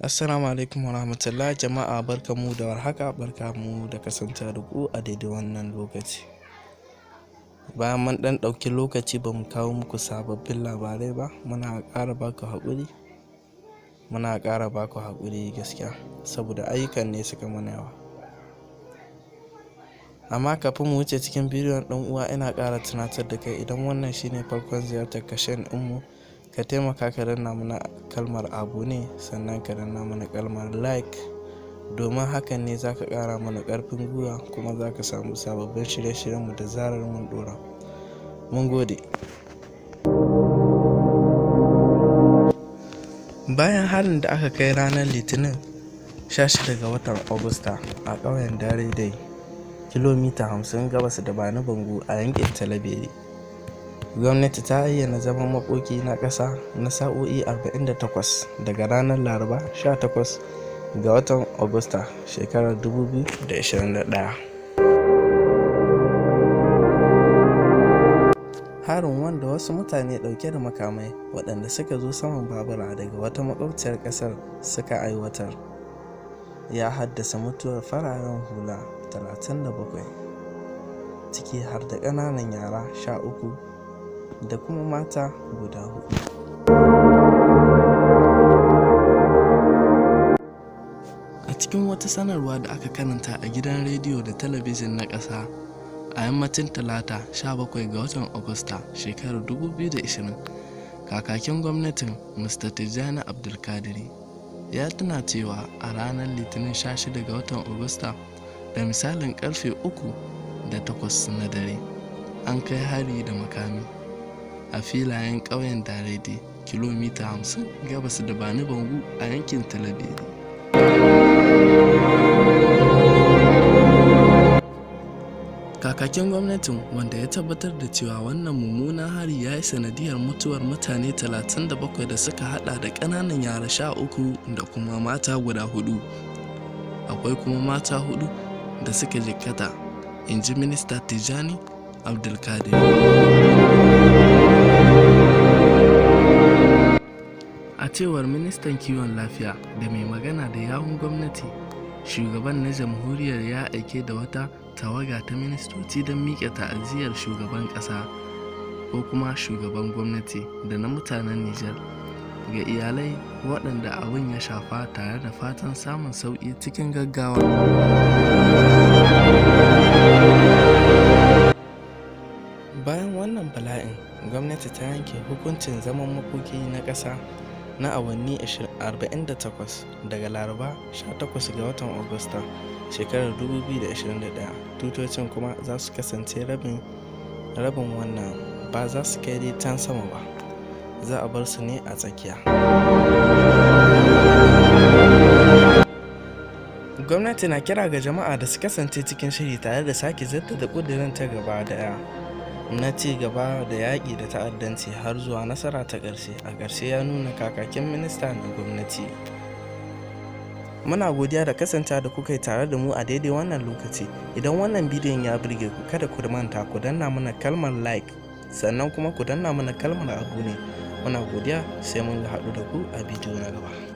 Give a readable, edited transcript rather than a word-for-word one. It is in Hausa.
Assalamu alaikum warahmatullahi jama'a, barkamu da warhaka, barkamu da kasancewa da ku a daidai wannan lokaci. Bayan mun ɗauki lokaci ba mu kawo muku sababbin labarai ba, muna ƙara baku haƙuri gaskiya saboda ayyukan ne suka mana yawa. Amma kafin mu wuce cikin bidiyon ɗan uwa, ina ƙara tunatar da kai, idan wannan shine farkon ziyartar ka channel ɗinmu, ka taimaka ka danna mana kalmar abone, sannan ka danna mana kalmar like, domin hakan ne zaka ƙara mana ƙarfin gwiwa kuma zaka samu sababbin shirye-shiryenmu da zarar mun ɗora. Mun gode. Bayan harin da aka kai ranar Litinin 16 ga watan Agusta a ƙauyen Daidai, kilomita 50 gabas da Bani Bango a yankin Talabiri, gwamnati ta ayyana zaman makoki na ƙasa na sa'o'i 48 daga ranar Laraba 18 ga watan Agusta shekarar 2021. Harin, wanda wasu mutane ɗauke da makamai waɗanda suka zo saman babura daga wata makwabciyar ƙasar suka aiwatar, ya haddasa mutuwar fararen hula 37, ciki har da ƙananan yara 13 da kuma mata guda 4. A cikin wata sanarwa da aka karanta a gidan rediyo da talabijin na ƙasa a yammacin Talata 17 ga watan Agusta shekarar 2020, kakakin gwamnatin Mr. Tijjani Abdulkadiri ya tuna cewa a ranar Litinin 16 ga watan Agusta da misalin karfe 3:08 na dare, an kai hari da makami a filayen ƙauyen Daidai, kilomita 50 gabas da Bani Bango a yankin Talabiri. Kakakin gwamnatin, wanda ya tabbatar da cewa wannan mummunan hari ya yi sanadiyar mutuwar mutane 37 da suka hada da ƙananan yara 13 da kuma mata guda 4. Akwai kuma mata 4 da suka jikkata, in ji Minista Tijjani Abdulkadir. A cewar ministan kiwon lafiya da mai magana da yawun gwamnati, shugaban na jamhuriyar ya aike da wata tawaga ta ministoci don miƙa ta'aziyar shugaban ƙasa ko kuma shugaban gwamnati da na mutanen Nijar ga iyalai waɗanda abin ya shafa, tare da fatan samun sauƙi cikin gaggawa. Bayan wannan bala'in, gwamnati ta yanke hukuncin zaman makoki na ƙasa na awanni 48 daga Laraba 18 ga watan Agusta shekarar 2021. Tutocin kuma za su kasance rabin wannan, ba za su kai dai can sama ba, za a bar su ne a tsakiya. Gwamnati na kira ga jama'a da su kasance cikin shiri, tare da sake jaddada ƙudurin ta gaba daya na ci gaba da yaƙi da ta'addanci har zuwa nasara ta ƙarshe. A ƙarshe, ya nuna kakakin minista na gwamnati. Muna godiya da kasancewa da kuka yi tare da mu a daidai wannan lokaci. Idan wannan bidiyon ya burge ku, kada ku manta ku danna mana kalmar like, sannan kuma ku danna mana kalmar abone. Muna godiya, sai mun haɗu da ku a bidiyo na gaba.